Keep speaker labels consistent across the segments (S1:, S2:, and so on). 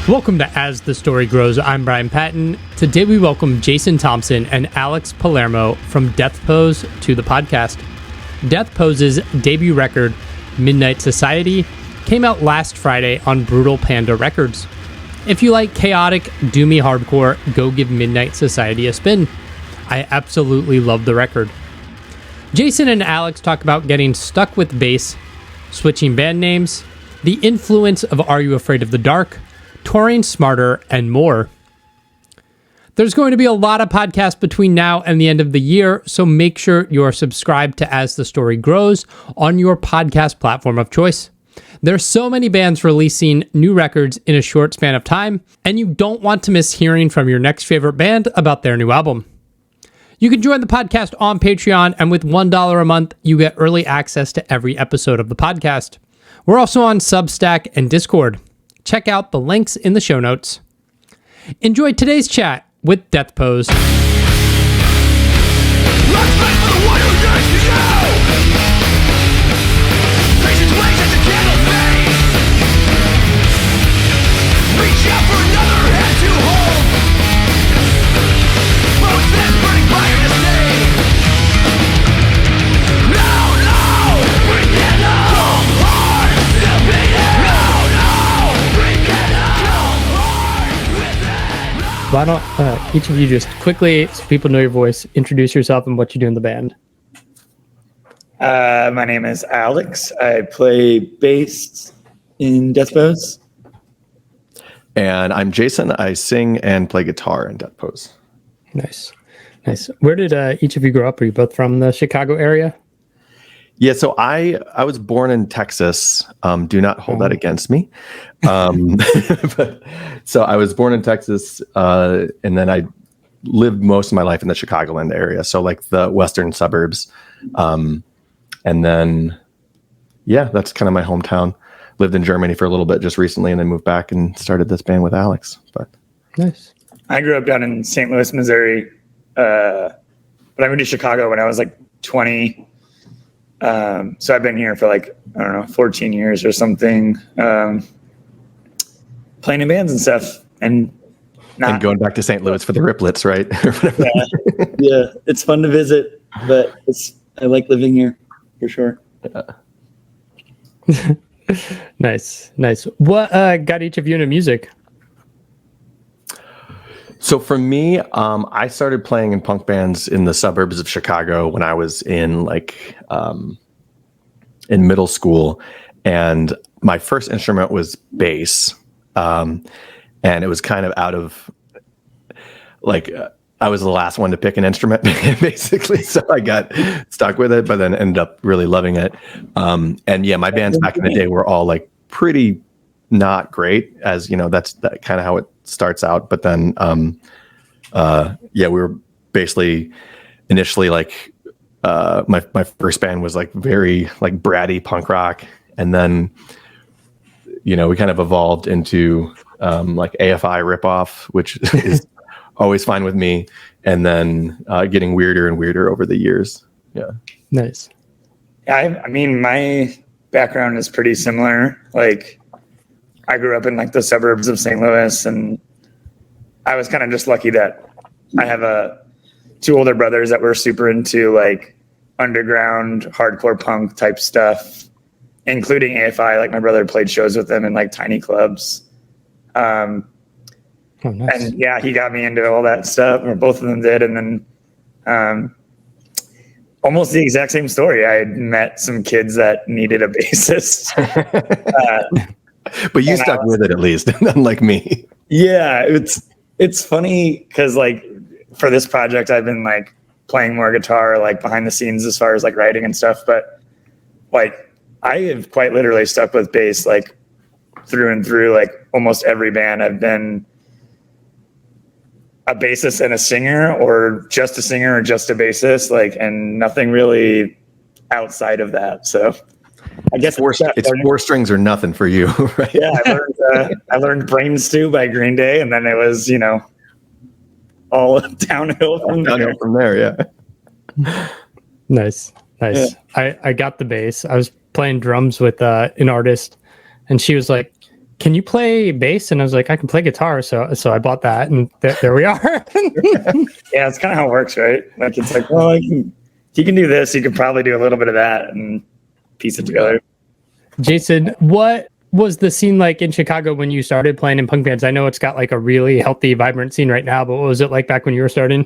S1: Welcome to As the Story Grows. I'm Brian Patton. Today we welcome Jason Thompson and Alex Palermo from Death Pose to the podcast. Death Pose's debut record, Midnight Society, came out last Friday on Brutal Panda Records. If you like chaotic, doomy hardcore, go give Midnight Society a spin. I absolutely love the record. Jason and Alex talk about getting stuck with bass, switching band names, the influence of Are You Afraid of the Dark, touring smarter, and more. There's going to be a lot of podcasts between now and the end of the year, so make sure you're subscribed to As the Story Grows on your podcast platform of choice. There's so many bands releasing new records in a short span of time, and you don't want to miss hearing from your next favorite band about their new album. You can join the podcast on Patreon, and with $1 a month, you get early access to every episode of the podcast. We're also on Substack and Discord. Check out the links in the show notes. Enjoy today's chat with Death Pose.
S2: Let's fight for the one who dies to you! Patience waits as the candle fades. Reach out for another hand to hold. Both this burning fire to stay. No, bring it on! Cold heart, still beating. No, bring it on! Cold heart within.
S1: Why don't each of you just quickly, so people know your voice, introduce yourself and what you do in the band.
S3: My name is Alex. I play bass in Death Pose.
S4: And I'm Jason. I sing and play guitar in Death Pose.
S1: Nice. Where did each of you grow up? Are you both from the Chicago area?
S4: Yeah, so I was born in Texas. Do not hold that against me. So I was born in Texas, and then I lived most of my life in the Chicagoland area, so like the western suburbs. And then, yeah, that's kind of my hometown. Lived in Germany for a little bit just recently, and then moved back and started this band with Alex. But
S1: Nice.
S3: I grew up down in St. Louis, Missouri, but I moved to Chicago when I was like 20. So I've been here for like, 14 years or something, playing in bands and stuff. And
S4: going back to St. Louis for the Riplets, right?
S3: yeah, it's fun to visit, but I like living here for sure.
S1: Nice. What got each of you into music?
S4: So for me, I started playing in punk bands in the suburbs of Chicago when I was in in middle school, and my first instrument was bass, and it was kind of out of I was the last one to pick an instrument basically, so I got stuck with it, but then ended up really loving it. And yeah, my bands back in the day were all like pretty not great, as you know, that's kind of how it starts out. But then we were basically initially my first band was like very like bratty punk rock, and then we kind of evolved into like AFI ripoff, which is always fine with me, and then getting weirder and weirder over the years. Yeah.
S1: Nice.
S3: Yeah, I mean, my background is pretty similar. Like, I grew up in like the suburbs of St. Louis, and I was kind of just lucky that I have two older brothers that were super into like underground hardcore punk type stuff, including AFI. Like, my brother played shows with them in like tiny clubs.
S1: Oh, nice.
S3: And yeah, he got me into all that stuff, or both of them did. And then almost the exact same story. I had met some kids that needed a bassist.
S4: But you stuck with it at least, unlike me.
S3: Yeah, it's funny because like for this project, I've been like playing more guitar, like behind the scenes as far as like writing and stuff. But like I have quite literally stuck with bass like through and through. Like almost every band I've been a bassist and a singer, or just a singer or just a bassist, like, and nothing really outside of that. So I guess
S4: it's four strings or nothing for you, right?
S3: Yeah, I learned Brain Stew by Green Day, and then it was, all downhill from
S4: there. Yeah.
S1: Nice. Yeah. I got the bass. I was playing drums with an artist, and she was like, can you play bass? And I was like, I can play guitar. So I bought that, and there we are.
S3: Yeah, it's kind of how it works, right? Like, it's like, well, he can do this. He could probably do a little bit of that and piece it together.
S1: Jason, what was the scene like in Chicago when you started playing in punk bands? I know it's got like a really healthy, vibrant scene right now, but what was it like back when you were starting?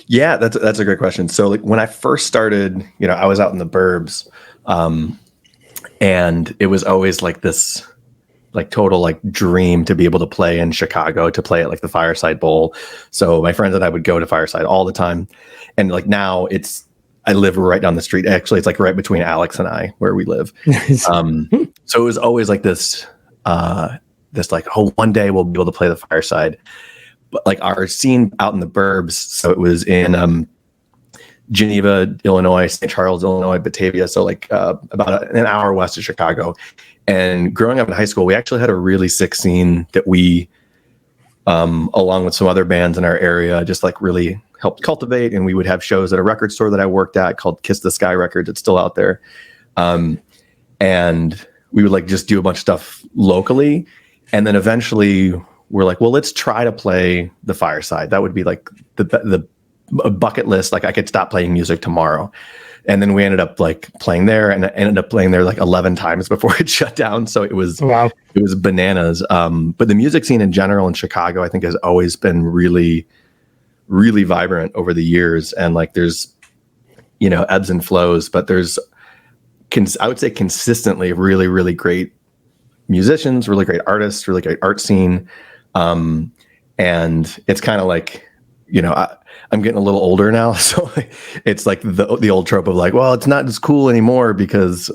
S4: Yeah, that's a great question. So like when I first started, I was out in the burbs, and it was always like this like total like dream to be able to play in Chicago, to play at like the Fireside Bowl. So my friends and I would go to Fireside all the time. And like now I live right down the street. Actually, it's like right between Alex and I where we live. So it was always like this like, oh, one day we'll be able to play the Fireside. But like our scene out in the burbs. So it was in Geneva, Illinois, St. Charles, Illinois, Batavia. So like about an hour west of Chicago. And growing up in high school, we actually had a really sick scene that we, along with some other bands in our area, just like really helped cultivate. And we would have shows at a record store that I worked at called Kiss the Sky Records. It's still out there. And we would like just do a bunch of stuff locally. And then eventually we're like, well, let's try to play the Fireside. That would be like the bucket list. Like I could stop playing music tomorrow. And then we ended up like playing there, and I ended up playing there like 11 times before it shut down. So it was, It was bananas. But the music scene in general in Chicago, I think, has always been really, really vibrant over the years. And like there's, ebbs and flows, but there's, I would say consistently really, really great musicians, really great artists, really great art scene. And it's kind of like, I'm getting a little older now, so it's like the old trope of like, well, it's not as cool anymore because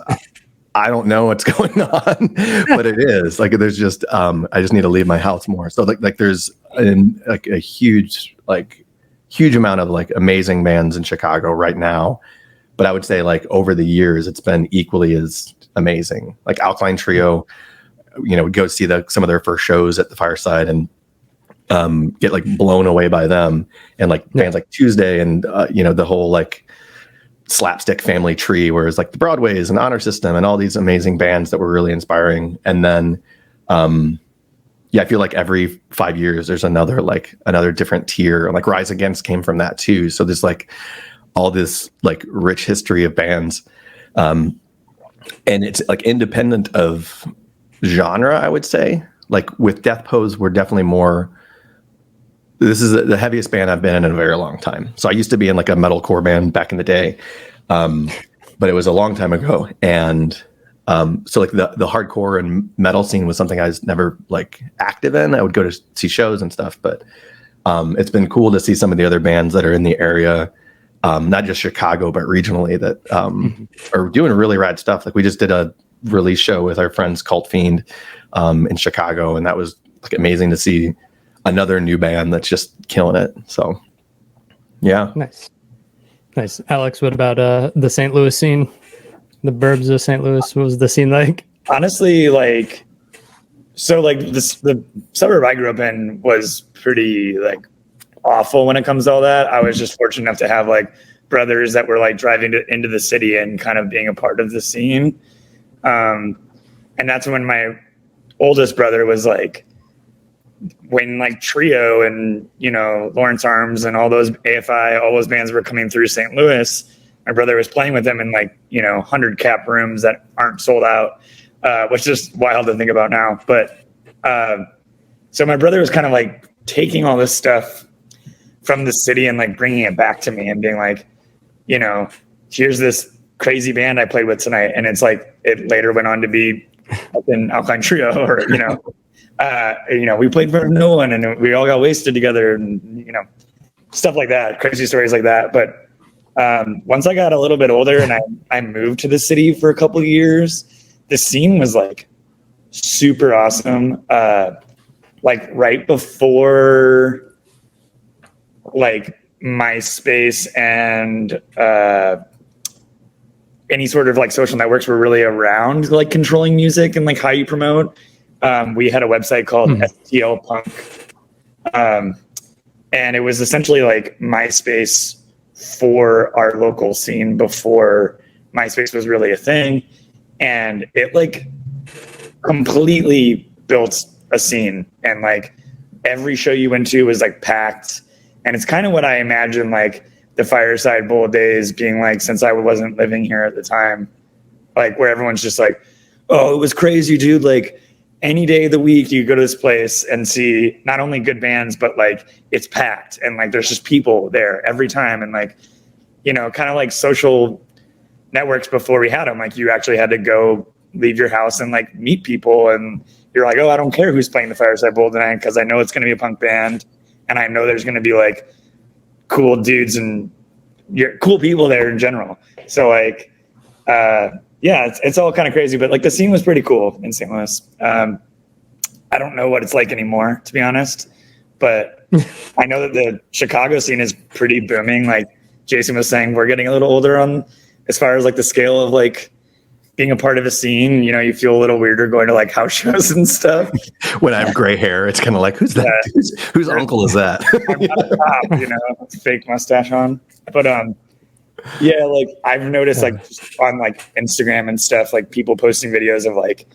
S4: I don't know what's going on, but it is like there's just I just need to leave my house more. So like there's a huge amount of like amazing bands in Chicago right now, but I would say like over the years it's been equally as amazing. Like Alkaline Trio, would go see some of their first shows at the Fireside and get like blown away by them, and like bands like Tuesday and the whole like Slapstick family tree, whereas like the Broadways and Honor System and all these amazing bands that were really inspiring. And then I feel like every 5 years there's another different tier, and like Rise Against came from that too. So there's like all this like rich history of bands, and it's like independent of genre, I would say. Like with Death Pose, we're definitely more, this is the heaviest band I've been in a very long time. So I used to be in like a metalcore band back in the day, but it was a long time ago. And so like the hardcore and metal scene was something I was never like active in. I would go to see shows and stuff, but it's been cool to see some of the other bands that are in the area, not just Chicago, but regionally, that are doing really rad stuff. Like we just did a release show with our friends Cult Fiend in Chicago, and that was like amazing to see another new band that's just killing it. So yeah. Nice.
S1: Alex, what about the St. Louis scene, the burbs of St. Louis? What was the scene like?
S3: Honestly, like, so like the suburb I grew up in was pretty like awful when it comes to all that. I was just fortunate enough to have like brothers that were like driving into the city and kind of being a part of the scene. And that's when my oldest brother was like, when like Trio and, Lawrence Arms and all those AFI, all those bands were coming through St. Louis, my brother was playing with them in like, 100 cap rooms that aren't sold out, which is wild to think about now. But so my brother was kind of like taking all this stuff from the city and like bringing it back to me and being like, here's this crazy band I played with tonight. And it's like, it later went on to be an Alkaline Trio, or, we played for no one and we all got wasted together and, stuff like that, crazy stories like that. But once I got a little bit older and I moved to the city for a couple of years, the scene was like super awesome. Like right before like MySpace and any sort of like social networks were really around like controlling music and like how you promote. We had a website called STL Punk. And it was essentially like MySpace for our local scene before MySpace was really a thing. And it like completely built a scene, and like every show you went to was like packed. And it's kind of what I imagine like the Fireside Bowl days being like, since I wasn't living here at the time, like where everyone's just like, oh, it was crazy, dude. Like any day of the week you go to this place and see not only good bands, but like it's packed and like there's just people there every time. And like, you know, kind of like social networks before we had them, like you actually had to go leave your house and like meet people, and you're like, oh, I don't care who's playing the Fireside Bowl tonight because I know it's going to be a punk band, and I know there's going to be like cool dudes and cool people there in general. So like, yeah, it's all kind of crazy, but like the scene was pretty cool in St. Louis. I don't know what it's like anymore, to be honest, but I know that the Chicago scene is pretty booming. Like Jason was saying, we're getting a little older on as far as like the scale of like being a part of a scene. You know, you feel a little weirder going to like house shows and stuff.
S4: When I have gray hair, it's kind of like, who's that? Whose uncle is that?
S3: I'm not a cop, you know, fake mustache on. But yeah, like I've noticed like just on like Instagram and stuff, like people posting videos of like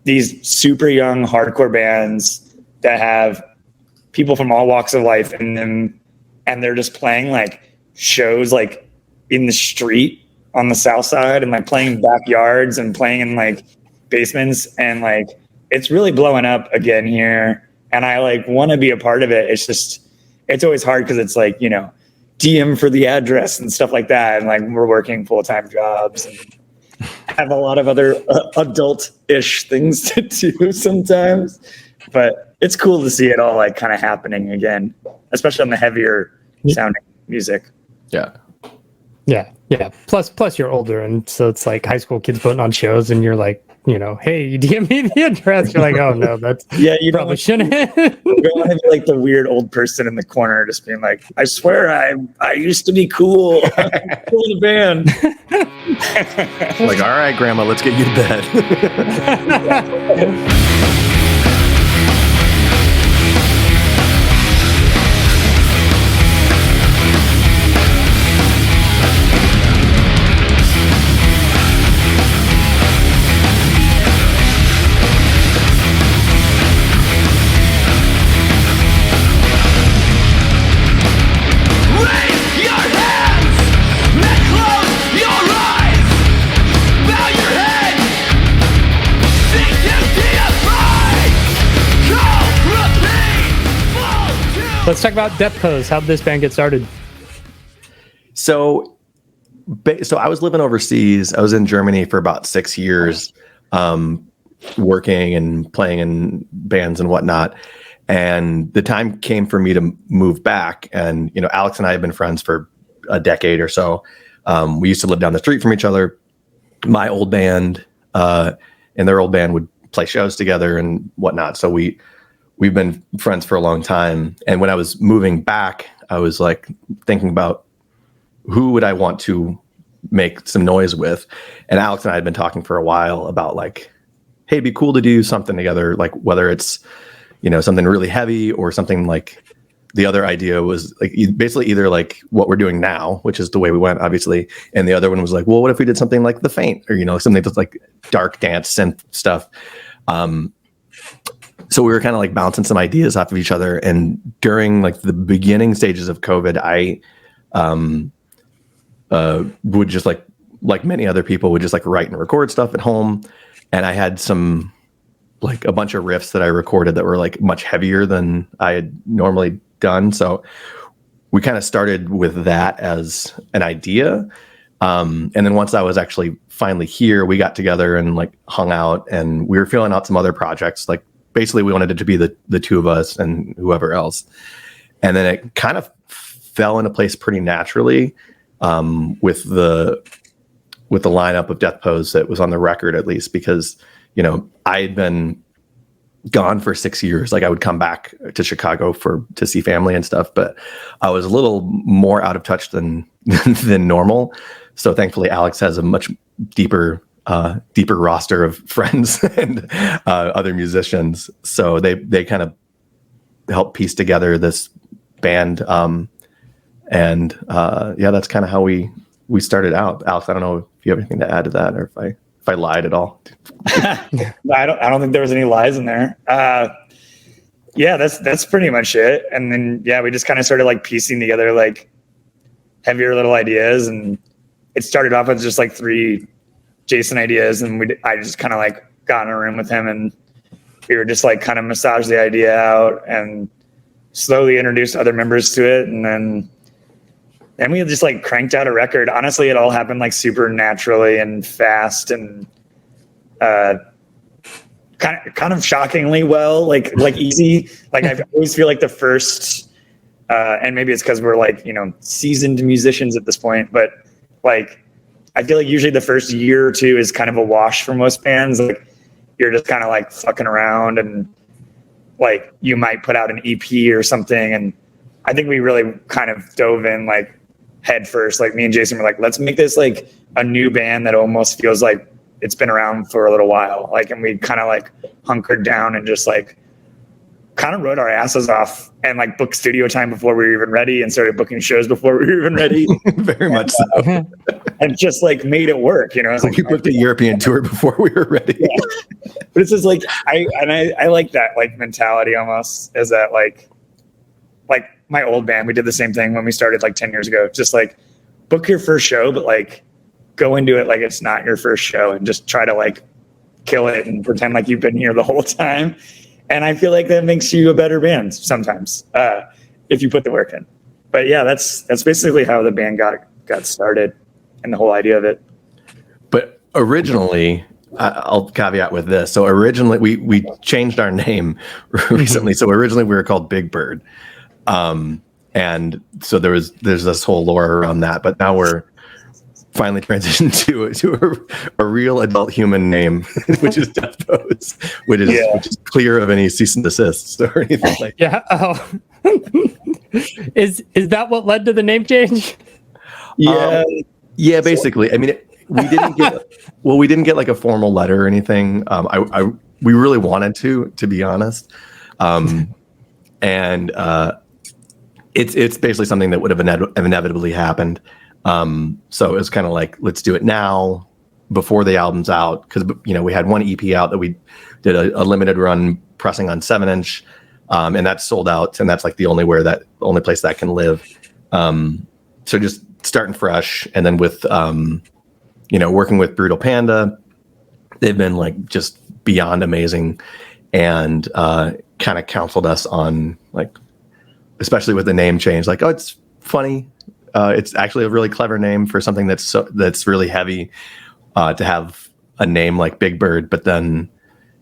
S3: these super young hardcore bands that have people from all walks of life in them, and they're just playing like shows like in the street on the south side, and like playing in backyards and playing in like basements, and like it's really blowing up again here, and I like want to be a part of it. It's just, it's always hard because it's like, you know, DM for the address and stuff like that, and like we're working full-time jobs and have a lot of other adult-ish things to do sometimes, but it's cool to see it all like kind of happening again, especially on the heavier sounding music.
S1: Yeah. Plus you're older, and so it's like high school kids putting on shows, and you're like, you know, hey, you DM me the address. You're like, oh no, that's
S3: you
S1: probably shouldn't.
S3: You don't want to be like the weird old person in the corner, just being like, I swear I used to be cool. I'm cool in a band.
S4: Like, all right, Grandma, let's get you to bed.
S1: Let's talk about Death Pose. How did this band get started?
S4: So I was living overseas. I was in Germany for about 6 years, working and playing in bands and whatnot. And the time came for me to move back. And, you know, Alex and I have been friends for a decade or so. We used to live down the street from each other. My old band and their old band would play shows together and whatnot. So we've been friends for a long time. And when I was moving back, I was like thinking about who would I want to make some noise with. And Alex and I had been talking for a while about like, hey, it'd be cool to do something together, like whether it's, you know, something really heavy or something like, the other idea was like basically either like what we're doing now, which is the way we went, obviously. And the other one was like, well, what if we did something like The Faint, or, you know, something that's like dark dance synth stuff. So we were kind of like bouncing some ideas off of each other. And during like the beginning stages of COVID, I would just like many other people would just like write and record stuff at home. And I had some like a bunch of riffs that I recorded that were like much heavier than I had normally done. So we kind of started with that as an idea. And then once I was actually finally here, we got together and like hung out, and we were feeling out some other projects. Like basically we wanted it to be the two of us and whoever else. And then it kind of fell into place pretty naturally with the lineup of Death Pose that was on the record, at least, because, you know, I had been gone for 6 years. Like I would come back to Chicago to see family and stuff, but I was a little more out of touch than normal. So thankfully Alex has a much deeper roster of friends and other musicians. So they kind of helped piece together this band. Yeah, that's kind of how we started out. Alex, I don't know if you have anything to add to that, or if if I lied at all.
S3: I don't think there was any lies in there. Yeah, that's pretty much it. And then yeah, we just kind of started like piecing together like heavier little ideas, and it started off with just like 3 Jason ideas, and I just kind of like got in a room with him, and we were just like kind of massage the idea out and slowly introduced other members to it, and then we just like cranked out a record. Honestly, it all happened like super naturally and fast, and kind of shockingly well, like easy. Like I always feel like the first, and maybe it's because we're like, you know, seasoned musicians at this point, but like I feel like usually the first year or 2 is kind of a wash for most bands. Like you're just kind of like fucking around, and like you might put out an EP or something. And I think we really kind of dove in like head first. Like me and Jason were like, let's make this like a new band that almost feels like it's been around for a little while. Like, and we kind of like hunkered down and just like kind of wrote our asses off and like booked studio time before we were even ready, and started booking shows before we were even ready.
S4: Very much so.
S3: And just like made it work, you know. It's like
S4: we booked a European tour before we were ready.
S3: Yeah. But it's just like I like that like mentality almost, is that like my old band, we did the same thing when we started like 10 years ago. Just like book your first show, but like go into it like it's not your first show, and just try to like kill it and pretend like you've been here the whole time. And I feel like that makes you a better band sometimes, if you put the work in. But yeah, that's basically how the band got started, and the whole idea of it.
S4: But originally, I'll caveat with this. So originally, we changed our name recently. So originally we were called Big Bird, and so there's this whole lore around that. But now we're finally transitioned to a real adult human name, which is Death Pose, which is clear of any cease and desist or anything like that.
S1: Yeah. Oh. Is that what led to the name change?
S3: Yeah.
S4: Yeah, basically. I mean, we didn't get like a formal letter or anything. We really wanted to be honest. And it's basically something that would have inevitably happened. So it was kind of like, let's do it now before the album's out. Because, you know, we had one EP out that we did a limited run pressing on 7-inch. And that's sold out. And that's like the only place that can live. So just starting fresh. And then with, working with Brutal Panda, they've been like just beyond amazing, and kind of counseled us on like, especially with the name change, like, oh, it's funny. It's actually a really clever name for something that's really heavy, to have a name like Big Bird, but then,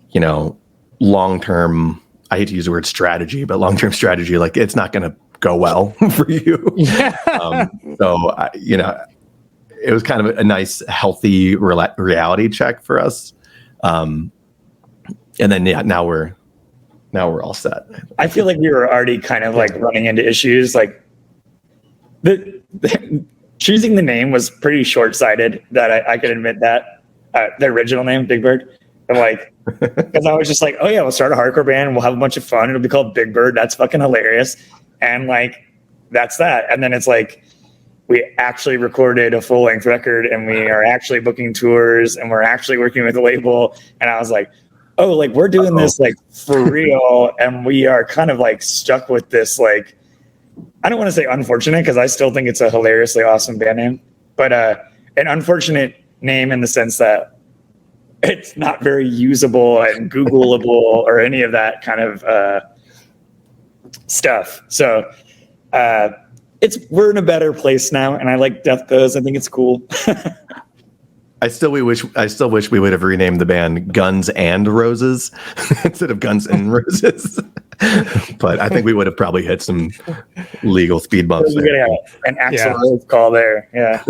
S4: you know, long-term, I hate to use the word strategy, but long-term strategy, like it's not going to go well for you. Yeah. So, it was kind of a nice, healthy reality check for us. And then, now we're all set.
S3: I feel like we were already kind of like running into issues. Like choosing the name was pretty short-sighted. That I can admit that the original name, Big Bird, and like, because I was just like, oh yeah, we'll start a hardcore band, we'll have a bunch of fun, it'll be called Big Bird. That's fucking hilarious, and like that's that. And then it's like, we actually recorded a full-length record, and we are actually booking tours, and we're actually working with a label. And I was like, oh, like we're doing this like for real, and we are kind of like stuck with this, like, I don't want to say unfortunate, because I still think it's a hilariously awesome band name, but an unfortunate name in the sense that it's not very usable and Googleable or any of that kind of stuff. So we're in a better place now, and I like Death Pose. I think it's cool.
S4: I still wish we would have renamed the band Guns and Roses instead of Guns and Roses. But I think we would have probably hit some legal speed bumps there.
S3: Yeah, an Axl Rose call there. Yeah.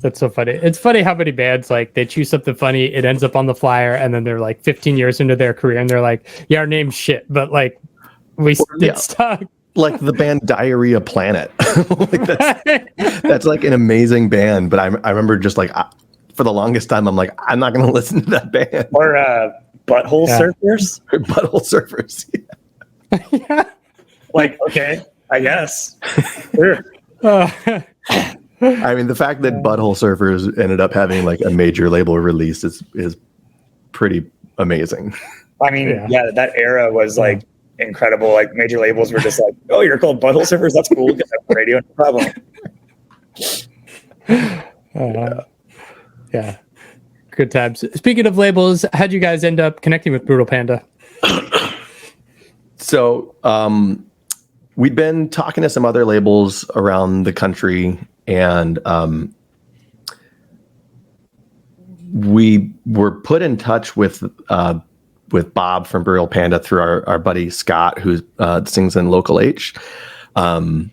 S1: That's so funny. It's funny how many bands, like, they choose something funny, it ends up on the flyer, and then they're like 15 years into their career, and they're like, yeah, our name's shit, but like it's stuck.
S4: Like the band Diarrhea Planet. Like that's like an amazing band, but I remember just like, for the longest time, I'm like, I'm not going to listen to that band.
S3: Or Butthole Surfers.
S4: Butthole Surfers.
S3: Yeah. Like, okay, I guess. Sure.
S4: I mean, the fact that Butthole Surfers ended up having like a major label release is pretty amazing.
S3: I mean, yeah, that era was like incredible. Like major labels were just like, "Oh, you're called Butthole Surfers? That's cool. Get that on the radio, no problem."
S1: Yeah, good times. Speaking of labels, how'd you guys end up connecting with Brutal Panda?
S4: So we'd been talking to some other labels around the country, and we were put in touch with Bob from Brutal Panda through our buddy Scott, who sings in Local H. That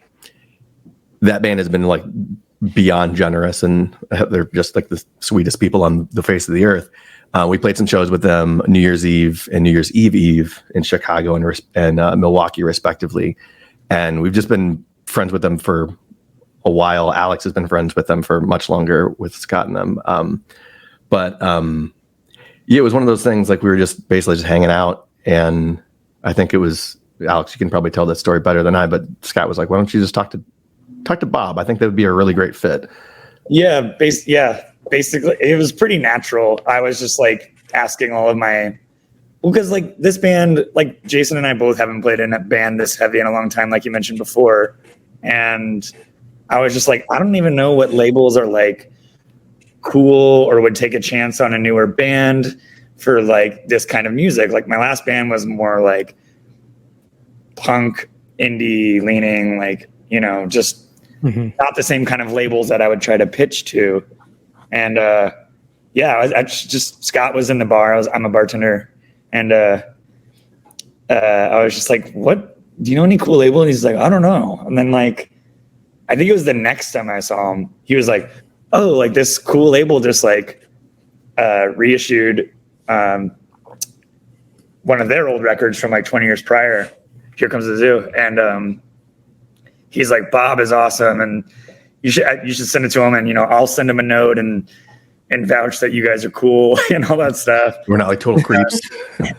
S4: band has been like beyond generous, and they're just like the sweetest people on the face of the earth. We played some shows with them New Year's Eve and New Year's Eve in Chicago and Milwaukee, respectively. And we've just been friends with them for a while. Alex has been friends with them for much longer with Scott and them. Yeah, it was one of those things, like we were just basically just hanging out. And I think it was, Alex, you can probably tell that story better than I, but Scott was like, why don't you just talk to Bob? I think that would be a really great fit.
S3: Yeah, basically it was pretty natural. I was just like asking all of my, because like this band, like Jason and I both haven't played in a band this heavy in a long time, like you mentioned before. And I was just like, I don't even know what labels are like cool or would take a chance on a newer band for like this kind of music. Like my last band was more like punk, indie leaning, like, you know, just not the same kind of labels that I would try to pitch to. And I just Scott was in the bar. I'm a bartender, and I was just like, "What? Do you know any cool label?" And he's like, "I don't know." And then like, I think it was the next time I saw him, he was like, "Oh, like this cool label just like reissued one of their old records from like 20 years prior. Here Comes the Zoo." And he's like, "Bob is awesome, and you should send it to him, and you know, I'll send him a note and vouch that you guys are cool and all that stuff.
S4: We're not like total creeps."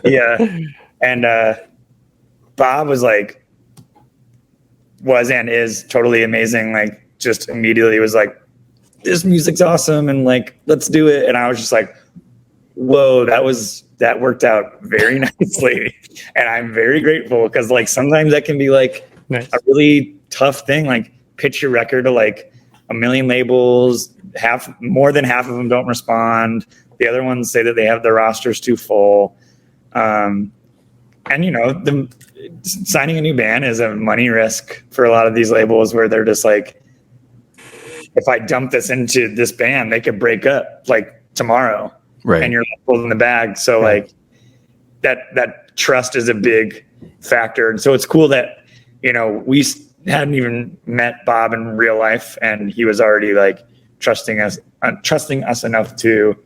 S3: Yeah. And Bob was and is totally amazing. Like just immediately was like, "This music's awesome, and like, let's do it." And I was just like, whoa, that worked out very nicely. And I'm very grateful, because like sometimes that can be like a really tough thing. Like pitch your record to like a million labels, more than half of them don't respond. The other ones say that they have their rosters too full. And you know, signing a new band is a money risk for a lot of these labels, where they're just like, if I dump this into this band, they could break up like tomorrow, right? And you're holding the bag. So like that trust is a big factor. And so it's cool that, you know, we hadn't even met Bob in real life, and he was already like trusting us enough to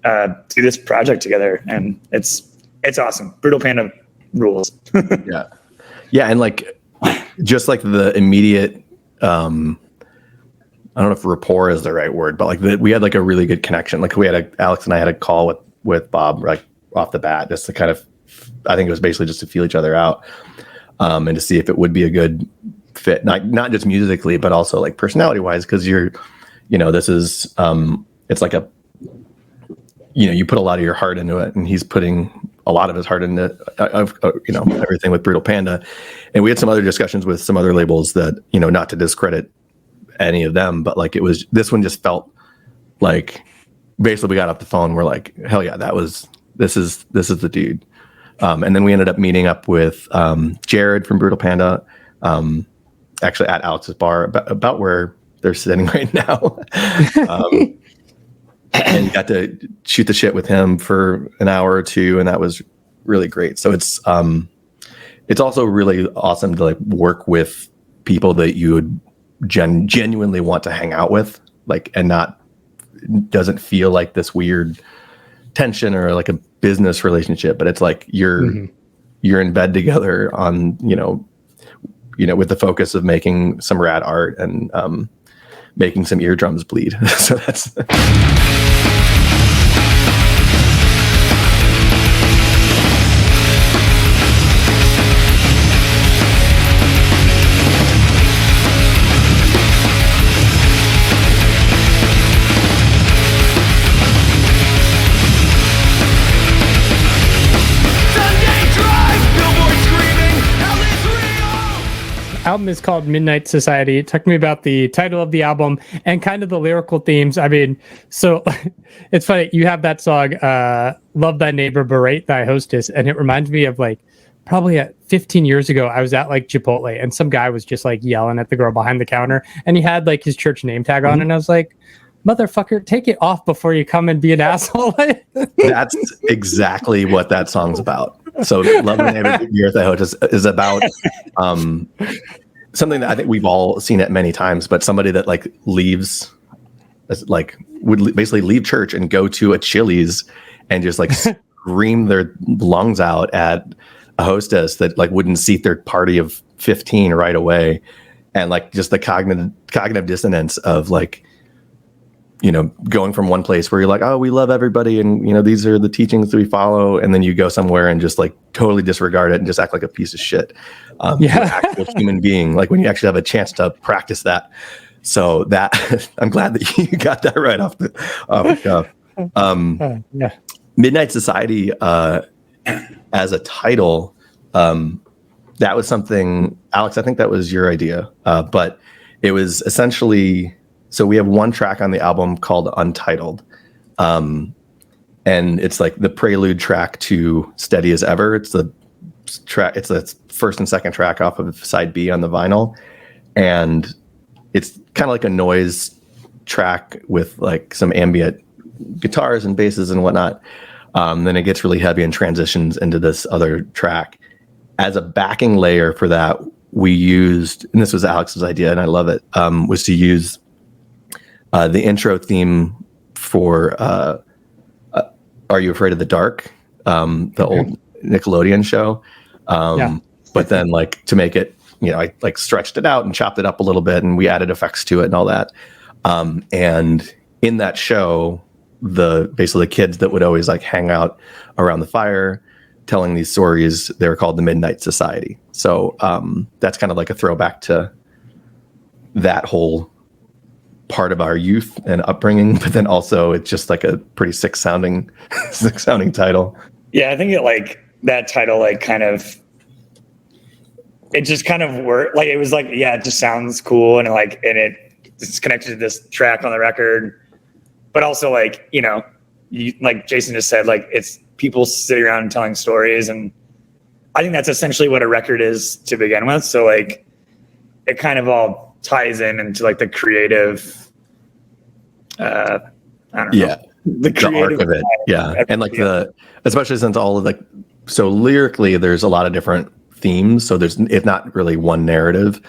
S3: do this project together. And it's awesome. Brutal Panda rules.
S4: Yeah. And like, just like the immediate, I don't know if rapport is the right word, but like we had like a really good connection. Like Alex and I had a call with Bob like off the bat, just to kind of, I think it was basically just to feel each other out, and to see if it would be a good fit, not just musically, but also like personality wise. Cause this is, it's like you put a lot of your heart into it, and he's putting a lot of his heart into, everything with Brutal Panda. And we had some other discussions with some other labels that, not to discredit any of them, but like this one just felt like basically we got off the phone. We're like, hell yeah, this is the dude. And then we ended up meeting up with Jared from Brutal Panda, actually at Alex's bar, about where they're sitting right now. And got to shoot the shit with him for an hour or two, and that was really great. So it's also really awesome to like work with people that you would genuinely want to hang out with, like, and doesn't feel like this weird tension or like a business relationship, but it's like you're in bed together on, with the focus of making some rad art and making some eardrums bleed. So that's
S1: album is called Midnight Society. Talk to me about the title of the album and kind of the lyrical themes. I mean, so it's funny. You have that song, Love Thy Neighbor, Berate Thy Hostess. And it reminds me of like probably 15 years ago, I was at like Chipotle and some guy was just like yelling at the girl behind the counter and he had like his church name tag on. And I was like, motherfucker, take it off before you come and be an asshole.
S4: That's exactly what that song's about. So Love Thy Neighbor, Berate Thy Hostess is about something that I think we've all seen it many times, but somebody that like leaves, like would basically leave church and go to a Chili's and just like scream their lungs out at a hostess that like wouldn't seat their party of 15 right away. And like just the cognitive dissonance of like, you know, going from one place where you're like, oh, we love everybody and, you know, these are the teachings that we follow. And then you go somewhere and just like totally disregard it and just act like a piece of shit. You're an actual human being, like when you actually have a chance to practice that. So that I'm glad that you got that right off the cuff. Midnight Society as a title, that was something, Alex, I think that was your idea. But it was essentially, so we have one track on the album called Untitled. And it's like the prelude track to Steady as Ever. It's the track, it's the first and second track off of side B on the vinyl. And it's kind of like a noise track with like some ambient guitars and basses and whatnot. Then it gets really heavy and transitions into this other track. As a backing layer for that, we used, and this was Alex's idea and I love it, was to use the intro theme for Are You Afraid of the Dark? The old Nickelodeon show. But then like to make it, you know, I like stretched it out and chopped it up a little bit and we added effects to it and all that. And in that show, basically the kids that would always like hang out around the fire telling these stories, they were called the Midnight Society. So that's kind of like a throwback to that whole part of our youth and upbringing, but then also it's just like a pretty sick sounding title.
S3: Yeah, I think it like that title like kind of, it just kind of worked. Like it was like, yeah, it just sounds cool and it's connected to this track on the record. But also like, you know, like Jason just said, like it's people sitting around and telling stories. And I think that's essentially what a record is to begin with. So like it kind of all ties into like the creative, I don't know.
S4: Yeah. The arc of it. Yeah. And like especially since all of like, so lyrically there's a lot of different themes. So it's not really one narrative,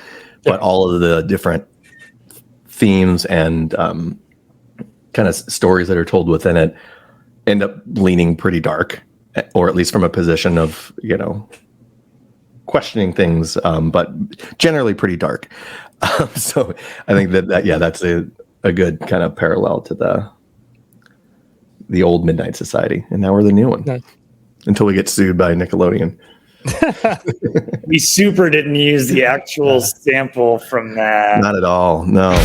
S4: but all of the different themes and, kind of stories that are told within it end up leaning pretty dark, or at least from a position of, you know, questioning things, but generally pretty dark. So I think that's a good kind of parallel to the old Midnight Society. And now we're the new one. Nice. Until we get sued by Nickelodeon.
S3: We super didn't use the actual sample from that.
S4: Not at all. No.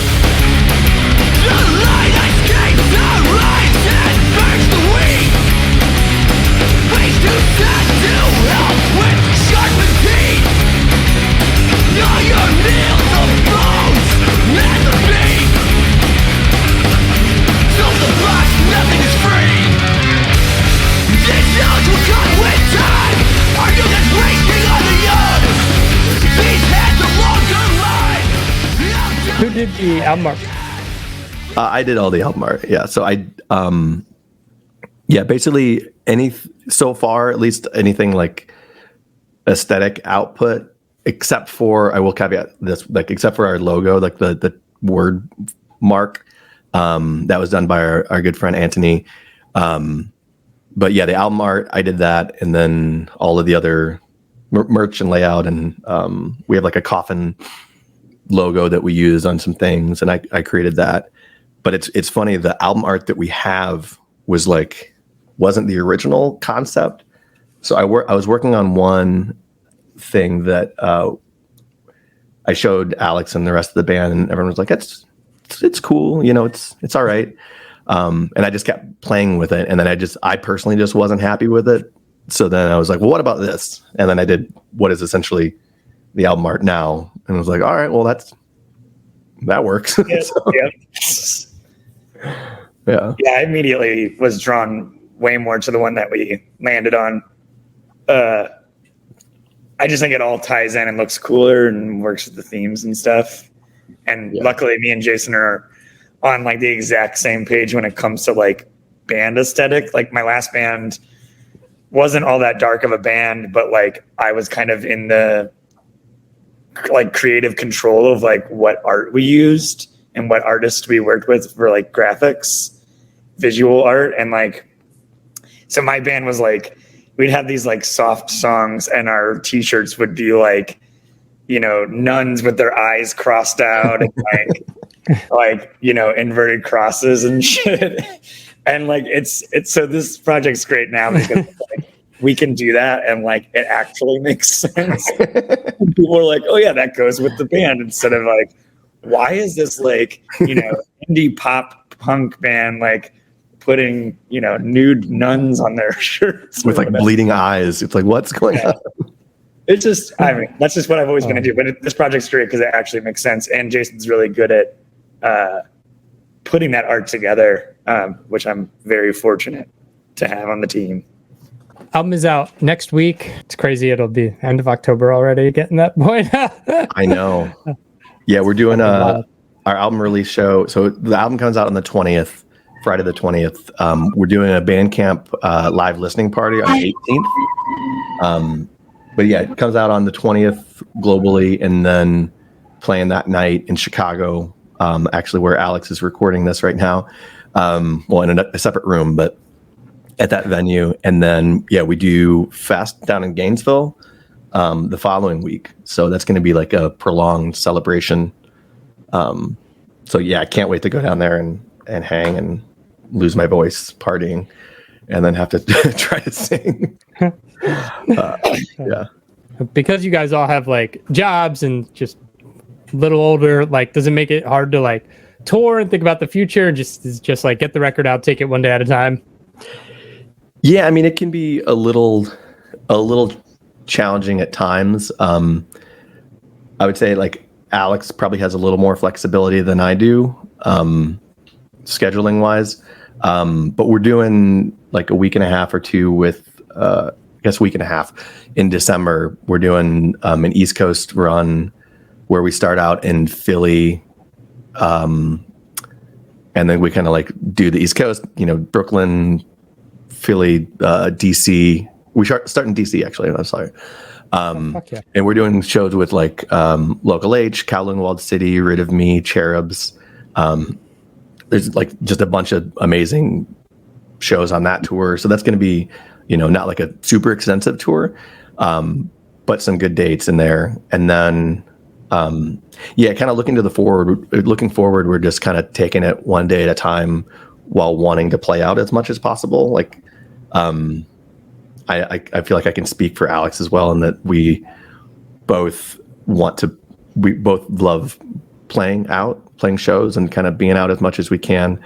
S1: Who did the album art?
S4: I did all the album art. Yeah. So basically so far, at least anything like aesthetic output, except for, I will caveat this, like, except for our logo, like the word mark, that was done by our good friend, Anthony. But yeah, the album art, I did that. And then all of the other merch and layout. And we have like a coffin logo that we use on some things. And I created that. But it's funny, the album art that we have wasn't the original concept. So I was working on one thing that I showed Alex and the rest of the band, and everyone was like, it's cool, you know, it's all right. And I just kept playing with it, and then I personally just wasn't happy with it. So then I was like, well, what about this? And then I did what is essentially the album art now, And I was like, all right, well, that works.
S3: Yeah,
S4: Yeah.
S3: I immediately was drawn way more to the one that we landed on. I just think it all ties in and looks cooler and works with the themes and stuff. And luckily, me and Jason are on like the exact same page when it comes to like band aesthetic. Like my last band wasn't all that dark of a band, but like I was kind of in the like creative control of like what art we used and what artists we worked with for like graphics, visual art. And like, so my band was like, we'd have these like soft songs and our t-shirts would be like, you know, nuns with their eyes crossed out and like, you know, inverted crosses and shit. And like, it's so this project's great now because like, we can do that and like, it actually makes sense. People are like, oh yeah, that goes with the band, instead of like, why is this like, you know, indie pop punk band, like putting, you know, nude nuns on their shirts
S4: with like bleeding eyes. It's like, what's going on?
S3: It's just, I mean, that's just what I've always going to do. But this project's great because it actually makes sense. And Jason's really good at putting that art together, which I'm very fortunate to have on the team.
S1: Album is out next week. It's crazy. It'll be end of October already, getting that point.
S4: I know. Yeah, we're doing our album release show. So the album comes out on the 20th. Friday the 20th. We're doing a Bandcamp live listening party on the 18th. But yeah, it comes out on the 20th globally, and then playing that night in Chicago, actually where Alex is recording this right now. Well, in a separate room, but at that venue. And then, yeah, we do Fest down in Gainesville the following week. So that's going to be like a prolonged celebration. So yeah, I can't wait to go down there and hang and lose my voice partying and then have to try to sing. Yeah.
S1: Because you guys all have like jobs and just a little older, like, does it make it hard to like tour and think about the future and just like get the record out, take it one day at a time?
S4: Yeah. I mean, it can be a little challenging at times. I would say like Alex probably has a little more flexibility than I do, scheduling wise. But we're doing like a week and a half or two with, I guess week and a half in December. We're doing an East Coast run where we start out in Philly. And then we kind of like do the East Coast, you know, Brooklyn, Philly, DC. We start in DC actually. I'm sorry.
S1: Yeah.
S4: And we're doing shows with like Local H, Kowloon Walled City, Rid of Me, Cherubs. There's like just a bunch of amazing shows on that tour. So that's going to be, you know, not like a super extensive tour, but some good dates in there. And then, yeah, kind of looking forward, we're just kind of taking it one day at a time while wanting to play out as much as possible. Like, I feel like I can speak for Alex as well, in that we both love playing shows and kind of being out as much as we can,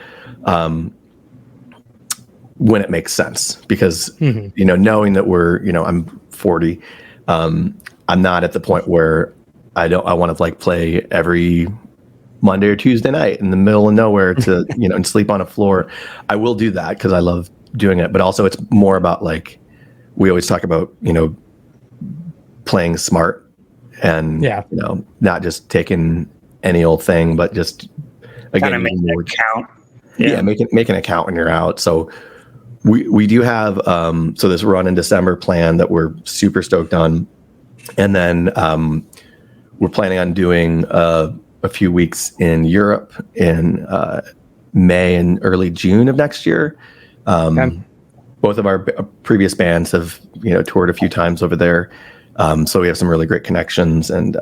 S4: when it makes sense, because, you know, knowing that we're, you know, I'm 40, I'm not at the point where I want to like play every Monday or Tuesday night in the middle of nowhere to, you know, and sleep on a floor. I will do that because I love doing it, but also it's more about like, we always talk about, you know, playing smart and, you know, not just taking any old thing, but just again, kind of
S3: making it count.
S4: Yeah, make an account when you're out. So we do have so this run in December planned that we're super stoked on, and then we're planning on doing a few weeks in Europe in May and early June of next year. Both of our previous bands have, you know, toured a few times over there, so we have some really great connections and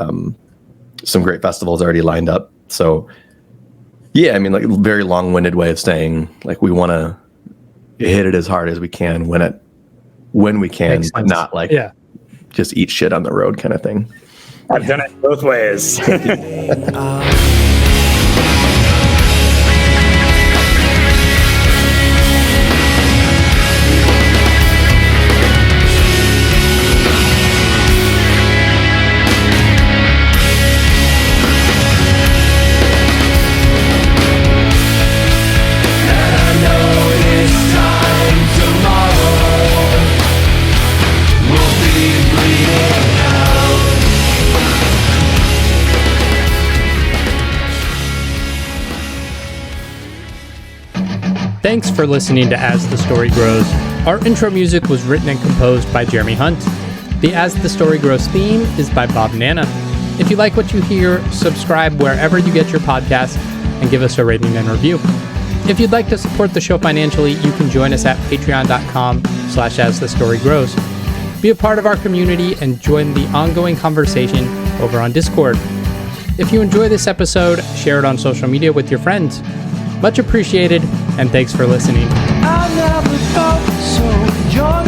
S4: some great festivals already lined up. So yeah, I mean, like, very long-winded way of saying, like, we want to hit it as hard as we can when we can, but not like just eat shit on the road kind of thing.
S3: I've done it both ways.
S1: Thanks for listening to As the Story Grows. Our intro music was written and composed by Jeremy Hunt. The As the Story Grows theme is by Bob Nana. If you like what you hear, subscribe wherever you get your podcasts and give us a rating and review. If you'd like to support the show financially, you can join us at patreon.com/asthestorygrows. Be a part of our community and join the ongoing conversation over on Discord. If you enjoy this episode, share it on social media with your friends. Much appreciated, and thanks for listening.
S2: I never felt so joyous.